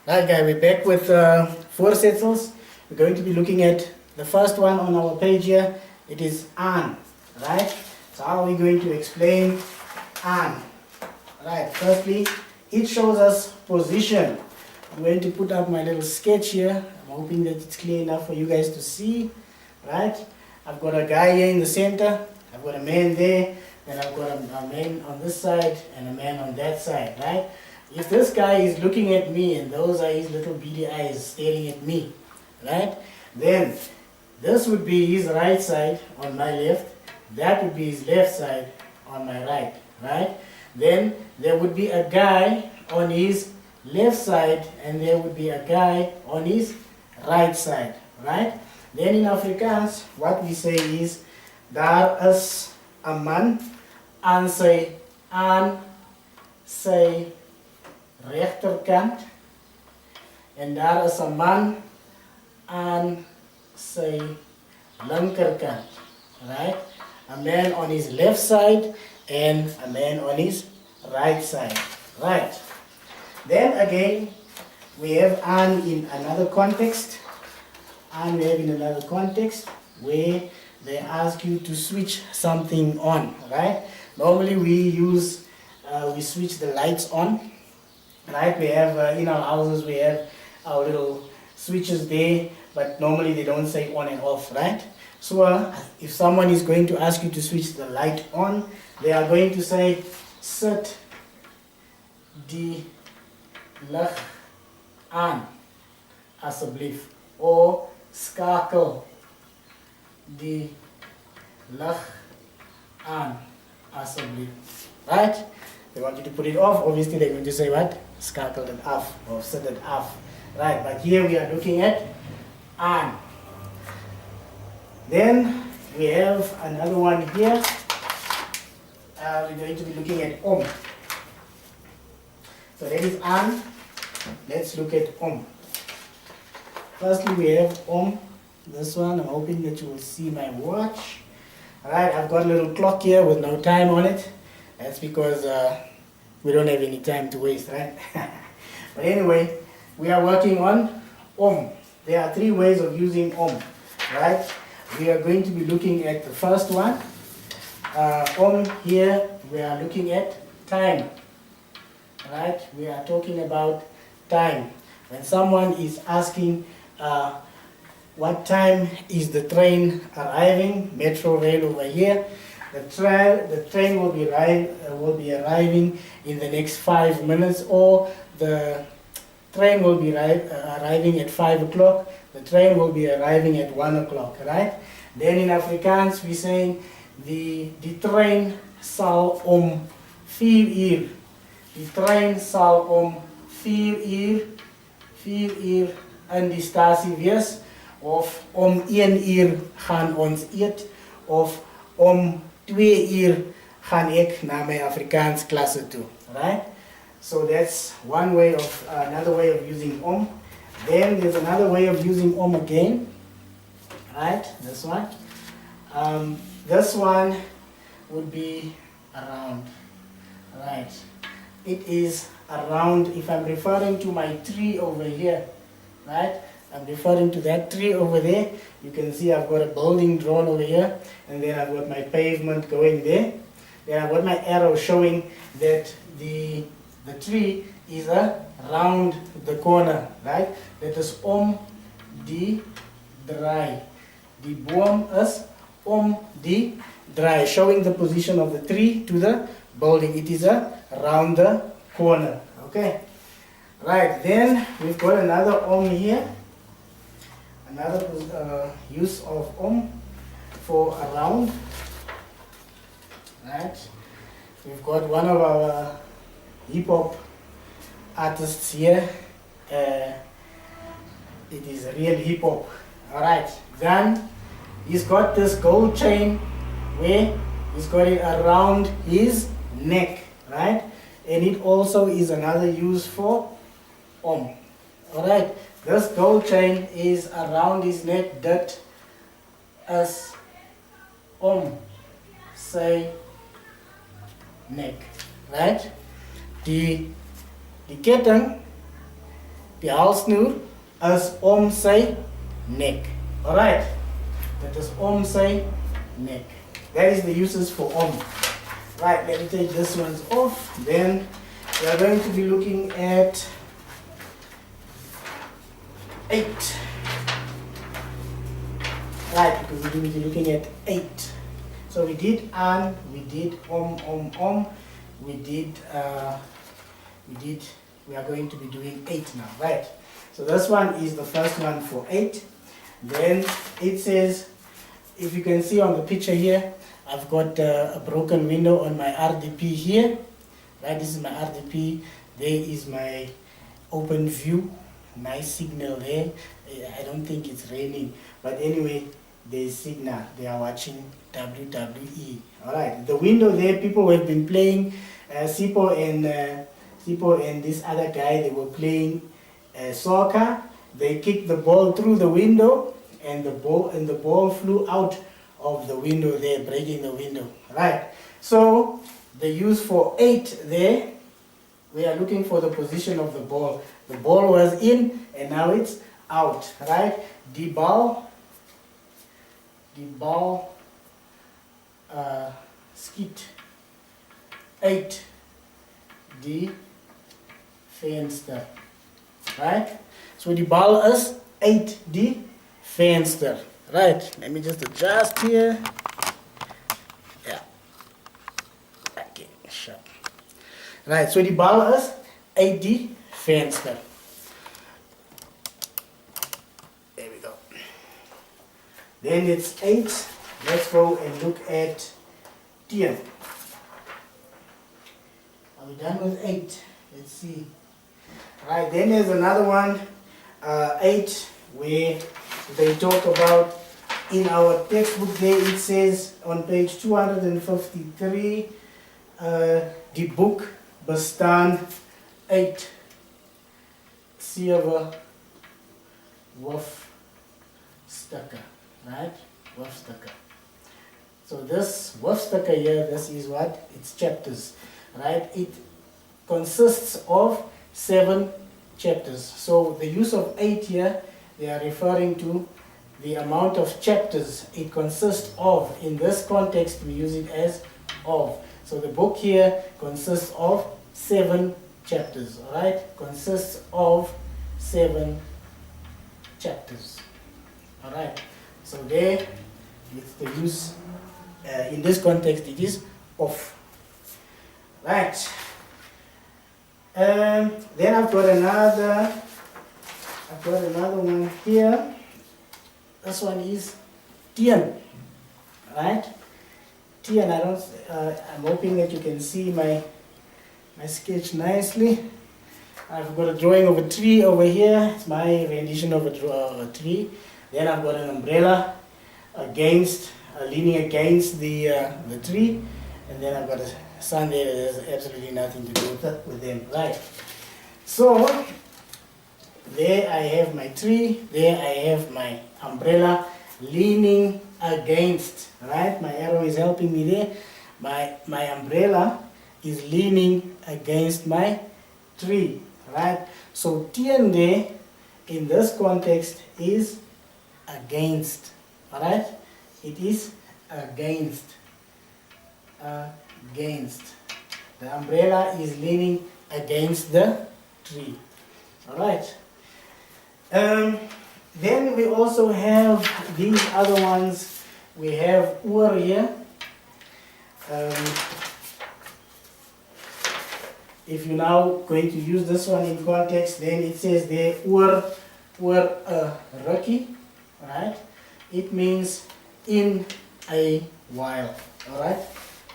Right, guys, we're back with voorsetsels. We're going to be looking at the first one on our page here. It is aan, right? So how are we going to explain aan? Right, firstly, it shows us position. I'm going to put up my little sketch here. I'm hoping that it's clear enough for you guys to see, right? I've got a guy here in the center. I've got a man there. Then I've got a man on this side and a man on that side, right? If this guy is looking at me and those are his little beady eyes staring at me, right? Then this would be his right side on my left. That would be his left side on my right, right? Then there would be a guy on his left side and there would be a guy on his right side, right? Then in Afrikaans, what we say is, daar is a man aan sy rechterkant en daar is 'n man aan sy linkerkant, right? A man on his left side and a man on his right side, right? Then again, we have aan in another context. And we have in another context where they ask you to switch something on, right? Normally we switch the lights on, right? We have in our houses we have our little switches there, but normally they don't say on and off, right? So if someone is going to ask you to switch the light on, they are going to say sit die lig aan asseblief, or skakel die lig aan asseblief, right? They want you to put it off. Obviously they're going to say what? Skakel it off or set it off, right? But here we are looking at aan. Then we have another one here. We're going to be looking at om. So that is aan. Let's look at om. Firstly, we have om. This one, I'm hoping that you will see my watch. Alright, I've got a little clock here with no time on it. That's because we don't have any time to waste, right? But anyway, we are working on om. There are three ways of using om, right? We are going to be looking at the first one. Om here, we are looking at time, right? We are talking about time. When someone is asking what time is the train arriving, metro rail over here, the train will be arriving in the next 5 minutes, or the train will be arriving at 5 o'clock, the train will be arriving at 1 o'clock, right? Then in Afrikaans we saying die trein sal om 4 uur. Die trein sal om 4 uur in die stasie wees, of om 1 uur gaan ons eet, of om 2 uur gaan ek na my Afrikaans klasse toe, right? So that's one way of, another way of using om. Then there's another way of using om again, right? This one. This one would be around, right? It is around, if I'm referring to my tree over here, right? I'm referring to that tree over there. You can see I've got a building drawn over here, and then I've got my pavement going there. Then I've got my arrow showing that the tree is around the corner, right? That is om die draai. Die boom is om die draai, showing the position of the tree to the building. It is around the corner, okay? Right, then we've got another om here. Another use of om for around, right? We've got one of our hip-hop artists here. It is real hip-hop. Alright, then he's got this gold chain where he's got it around his neck, right? And it also is another use for om. Alright, this gold chain is around his neck. Dit is om sy neck, right? Die ketting Die halsnoer is om sy nek. Alright, that is om sy nek. That is the uses for om. Right, let me take this one off. Then we are going to be looking at 8. Right, because we're going to be looking at 8. So we did an, we did om, we are going to be doing 8 now, right? So this one is the first one for 8. Then it says, if you can see on the picture here, I've got a broken window on my RDP here. Right, this is my RDP. There is my open view. Nice signal there. I don't think it's raining, but anyway, there's signal. They are watching WWE. Alright, the window there, people have been playing, Sipo and this other guy, they were playing soccer. They kicked the ball through the window, and the ball flew out of the window there, breaking the window. Right. So the use for 8 there, we are looking for the position of the ball. The ball was in and now it's out. Right. Die bal skiet 8 die venster. Right. So die bal is 8 die venster. Right, let me just adjust here. Yeah. Okay, sharp. Right, so the bal is 8 die venster. There we go. Then it's 8. Let's go and look at 10. Are we done with 8? Let's see. Right, then there's another one, 8, where they talk about, in our textbook there it says on page 253, die boek bestaan uit 7 hoofstukke, right? Hoofstukke. So this hoofstukke here, this is what? It's chapters, right? It consists of 7 chapters. So the use of 8 here, they are referring to the amount of chapters it consists of. In this context, we use it as of. So the book here consists of 7 chapters, alright? Consists of 7 chapters, alright? So there, it's the use, in this context, it is of. Right. Then I've got another one here. This one is 10, right? 10. I'm hoping that you can see my sketch nicely. I've got a drawing of a tree over here. It's my rendition of a tree. Then I've got an umbrella leaning against the tree, and then I've got a sun there that has absolutely nothing to do with them, right? So there I have my tree, there I have my umbrella leaning against, right? My arrow is helping me there. My umbrella is leaning against my tree, right? So TN there in this context is against, alright? It is against. The umbrella is leaning against the tree. Alright. Then we also have these other ones. We have oor here. If you're now going to use this one in context, then it says there oor rukkie, right? It means in a while, alright?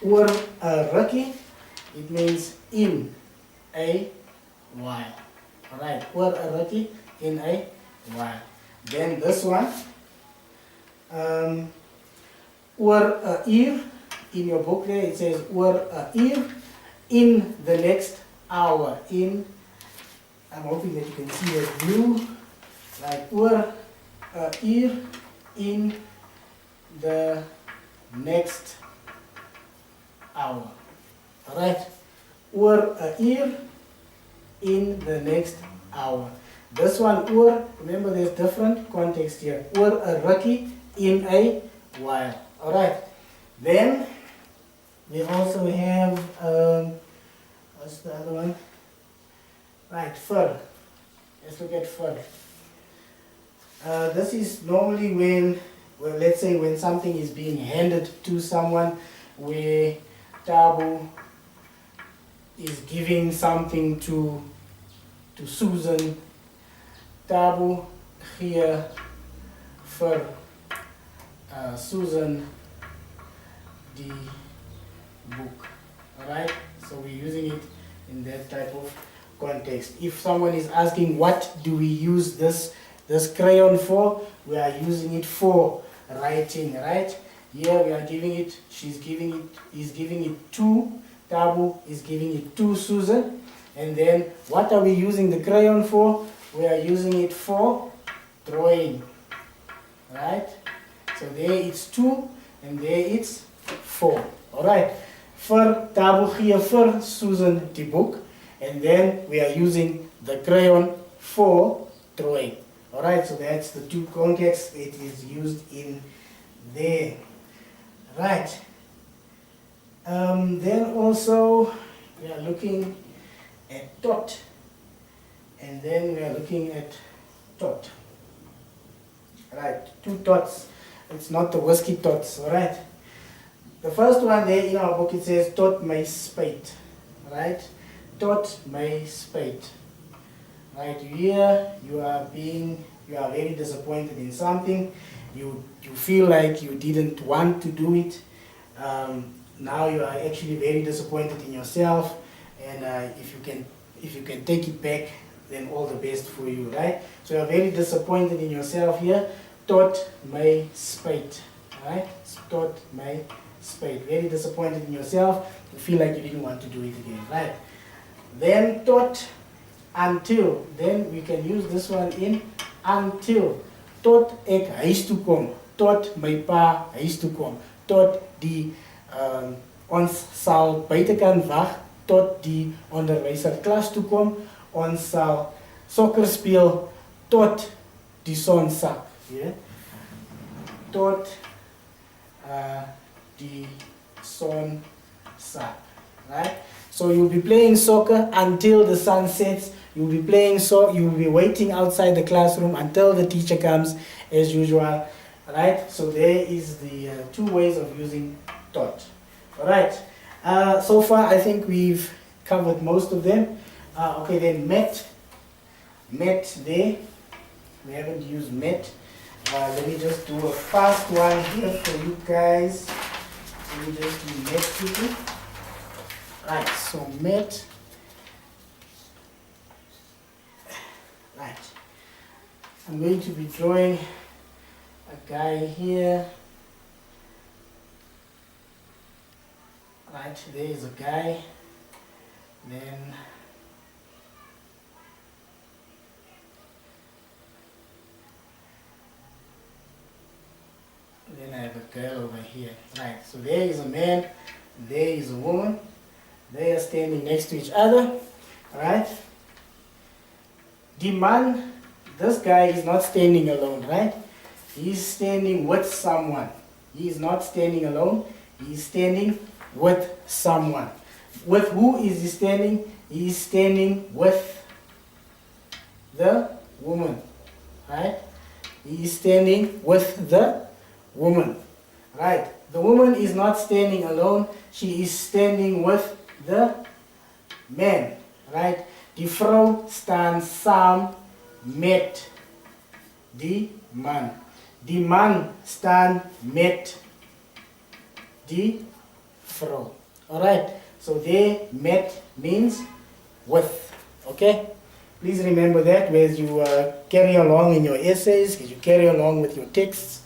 Oor rukkie, it means in a while, alright? Oor rukkie, in a while. Then this one, oor uur, in your book there it says oor uur, in the next hour. In, I'm hoping that you can see the blue, like oor uur, in the next hour. Alright, oor uur, in the next hour. This one, oor, remember there's different context here. Oor 'n rukkie, in a while. Alright. Then we also have, what's the other one? Right, fur. Let's look at fur. This is normally when, well, let's say when something is being handed to someone, where Tabu is giving something to Susan. Tabu here for Susan the book. Alright, so we're using it in that type of context. If someone is asking what do we use this crayon for, we are using it for writing, right? Here we are giving it, he's giving it to Tabu, is giving it to Susan. And then what are we using the crayon for? We are using it for drawing, right? So there it's to, and there it's for. Alright, for Tabu here for Susan the book, and then we are using the crayon for drawing. Alright, so that's the two contexts it is used in there. Right. Then also we are looking at tot, and then we are looking at tot. Right, two tots. It's not the whiskey tots. Alright. The first one there in our book, it says tot my spade. Right? Tot my spade. Right here you are very disappointed in something. You feel like you didn't want to do it. Now you are actually very disappointed in yourself, and if you can take it back, then all the best for you, right? So you are very disappointed in yourself here. Tot my spade, right? Tot my spade. Very disappointed in yourself. You feel like you didn't want to do it again, right? Then tot until. Then we can use this one in until. Tot ek huis toe kom. Tot my pa huis toe kom. Tot die ons sal buite kan wag tot die onderwyser klas toe kom. Ons sal sokker speel tot die son sak. Yeah? Tot die son sak. Right? So you'll be playing soccer until the sun sets. You'll be playing, so you'll be waiting outside the classroom until the teacher comes, as usual. Right? So there is the two ways of using tot. Alright. So far I think we've covered most of them. Okay, then met. Met there. We haven't used met. Let me just do a fast one here for you guys. Let me just do met quickly. Right, so met. Right. I'm going to be drawing a guy here. Right, there is a guy. Then I have a girl over here. Right, so there is a man, there is a woman. They are standing next to each other. Right? The man, this guy is not standing alone, right? He's standing with someone. He is not standing alone. He is standing with someone. With who is he standing? He is standing with the woman, right? He is standing with the woman, right? The woman is not standing alone. She is standing with the man, right? Die vrou staan saam met die man. Die man staan met die vrou. Alright, so there, met means with, okay? Please remember that as you carry along in your essays, as you carry along with your texts,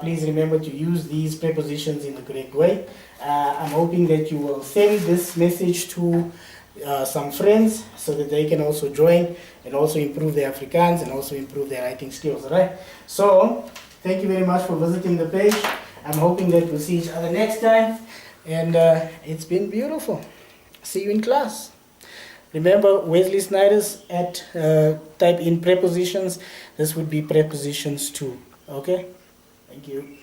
please remember to use these prepositions in the correct way. I'm hoping that you will send this message to some friends so that they can also join and also improve their Afrikaans and also improve their writing skills, alright? So, thank you very much for visiting the page. I'm hoping that we'll see each other next time. And it's been beautiful. See you in class. Remember, Wesley Snyders at type in prepositions. This would be prepositions too. Okay, thank you.